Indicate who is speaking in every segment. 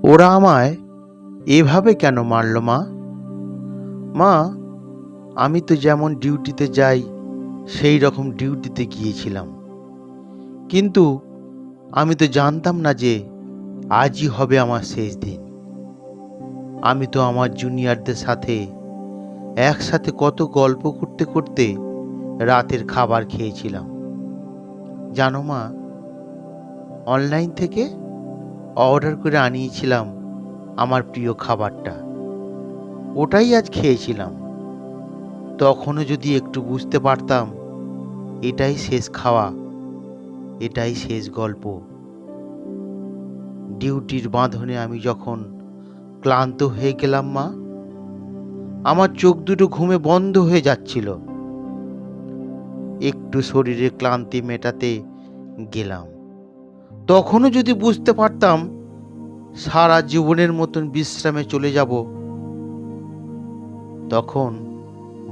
Speaker 1: ওরা আমায় এভাবে কেন মারল মা? মা, আমি তো যেমন ডিউটিতে যাই সেই রকম ডিউটিতে গিয়েছিলাম, কিন্তু আমি তো জানতাম না যে আজই হবে আমার শেষ দিন। আমি তো আমার জুনিয়রদের সাথে একসাথে কত গল্প করতে করতে রাতের খাবার খেয়েছিলাম। জানো মা, অনলাইন থেকে অর্ডার করে আনিয়েছিলাম আমার প্রিয় খাবারটা, ওটাই আজ খেয়েছিলাম। তখনও যদি একটু বুঝতে পারতাম এটাই শেষ খাওয়া, এটাই শেষ গল্প। ডিউটির বাঁধনে আমি যখন ক্লান্ত হয়ে গেলাম মা, আমার চোখ দুটো ঘুমে বন্ধ হয়ে যাচ্ছিল। একটু শরীরের ক্লান্তি মেটাতে গেলাম। তখনও যদি বুঝতে পারতাম সারা জীবনের মতন বিশ্রামে চলে যাব। তখন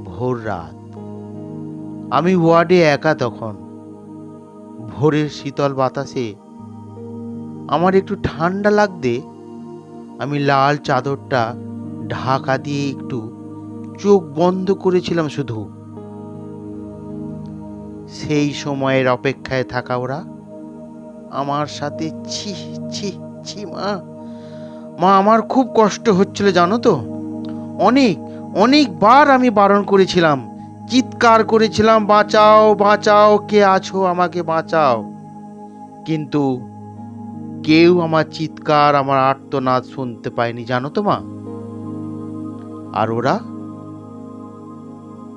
Speaker 1: ভোর রাত, আমি ওয়ার্ডে একা। তখন ভোরের শীতল বাতাসে আমার একটু ঠান্ডা লাগতে আমি লাল চাদরটা ঢাকা দিয়ে একটু চোখ বন্ধ করেছিলাম শুধু। সেই সময়ের অপেক্ষায় থাকা ওরা আমার সাথে ছি ছি ছি মা, মা আমার খুব কষ্ট হচ্ছিল জানো তো। অনেক অনেকবার আমি বারণ করেছিলাম, চিৎকার করেছিলাম, বাঁচাও বাঁচাও, কে আছো আমাকে বাঁচাও। কিন্তু কেউ আমার চিৎকার, আমার আর্তনাদ শুনতে পায়নি জানো তো মা। আর ওরা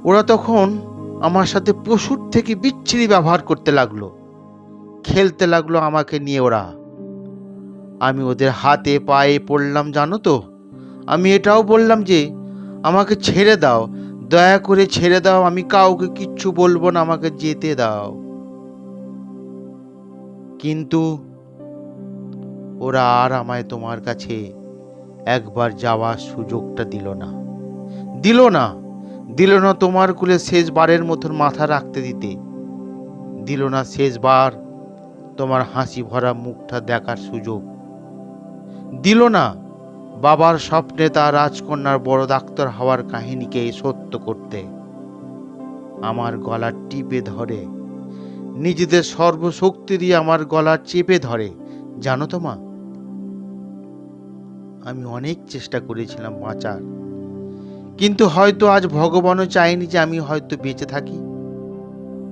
Speaker 1: ওরা তখন আমার সাথে পশুর থেকে বিচ্ছিরি ব্যবহার করতে লাগলো, খেলতে লাগলো আমাকে নিয়ে ওরা। আমি ওদের হাতে পায়ে পড়লাম জানো তো। আমি এটাও বললাম যে আমাকে ছেড়ে দাও, দয়া করে ছেড়ে দাও, আমি কাউকে কিচ্ছু বলবো না, আমাকে যেতে দাও। কিন্তু ওরা আর আমায় তোমার কাছে একবার যাওয়ার সুযোগটা দিল না, দিল না, দিল না তোমার কুলে শেষবারের মতন মাথা রাখতে দিতে, দিল না শেষবার তোমার হাসি ভরা মুখটা দেখার সুযোগ, দিল না বাবার স্বপ্নে তার রাজকন্যার বড় ডাক্তার হওয়ার কাহিনীকে সত্য করতে। আমার গলা টিপে ধরে, নিজেদের সর্বশক্তি দিয়ে আমার গলা চেপে ধরে জানো তো মা। আমি অনেক চেষ্টা করেছিলাম বাঁচার, কিন্তু হয়তো আজ ভগবানও চায়নি যে আমি হয়তো বেঁচে থাকি।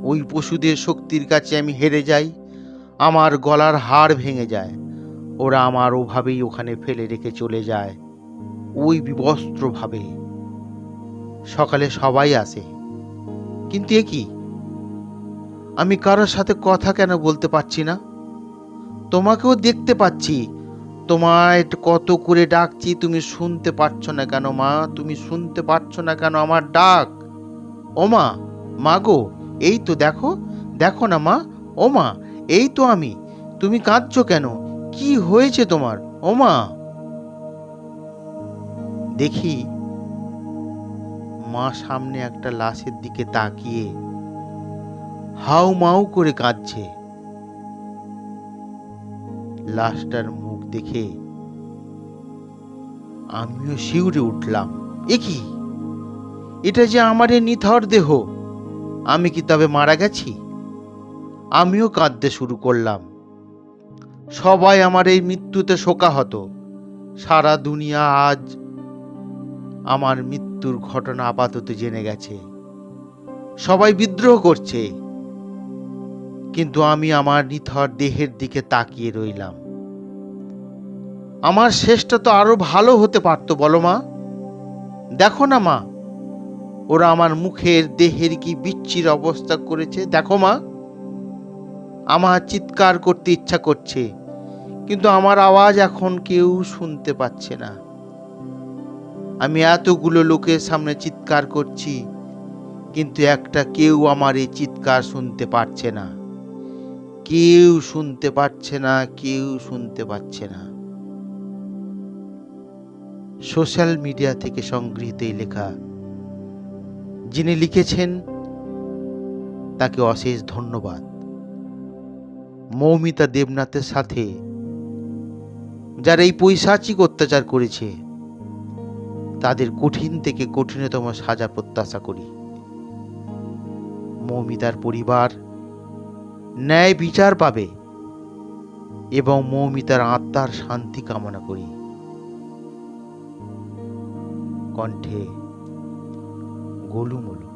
Speaker 1: ওই পশুদের শক্তির কাছে আমি হেরে যাই, আমার গলার হাড় ভেঙে যায়। ওরা আমার ওভাবেই ওখানে ফেলে রেখে চলে যায়, ওই বিবস্ত্রভাবে। সকালে সবাই আসে, কিন্তু এ কি, আমি কারোর সাথে কথা কেন বলতে পারছি না? তোমাকেও দেখতে পাচ্ছি, তোমায় কত করে ডাকছি, তুমি শুনতে পাচ্ছ না কেন মা? তুমি শুনতে পাচ্ছ না কেন আমার ডাক? ও মা, মা গো, এই তো দেখো, দেখো না মা, ও মা, এই তো আমি। তুমি কাঁদছো কেন? কি হয়েছে তোমার ও মা? দেখি মা সামনে একটা লাশের দিকে তাকিয়ে হাউ মাউ করে কাঁদছে। লাশটার মুখ দেখে আমিও শিউরে উঠলাম। এ কি, এটা যে আমার এ নিথর দেহ, আমি কি তবে মারা গেছি? আমিও কাঁদতে শুরু করলাম। সবাই আমার এই মৃত্যুতে শোকাহত। সারা দুনিয়া আজ আমার মৃত্যুর ঘটনা আপাতত জেনে গেছে। সবাই বিদ্রোহ করছে, কিন্তু আমি আমার নিথর দেহের দিকে তাকিয়ে রইলাম। আমার শেষটা তো আরো ভালো হতে পারতো বলো মা। দেখো না মা, ওরা আমার মুখের দেহের কি বিচ্ছির অবস্থা করেছে দেখো মা। আমার চিৎকার করতে ইচ্ছা করছে, কিন্তু আমার আওয়াজ এখন কেউ শুনতে পাচ্ছে না। আমি এতগুলো লোকের সামনে চিৎকার করছি, কিন্তু একটা কেউ আমার এই চিৎকার শুনতে পাচ্ছে না। কেউ শুনতে পাচ্ছে না, কেউ শুনতে পাচ্ছে না। সোশ্যাল মিডিয়া থেকে সংগৃহীত এই লেখা। যিনি লিখেছেন তাকে অশেষ ধন্যবাদ। মৌমিতা দেবনাথের সাথে যারা এই পৈশাচিক অত্যাচার করেছে তাদের কঠিন থেকে কঠিনতম সাজা প্রত্যাশা করি। মৌমিতার পরিবার ন্যায় বিচার পাবে এবং মৌমিতার আত্মার শান্তি কামনা করি। কণ্ঠে গোলুমোলু।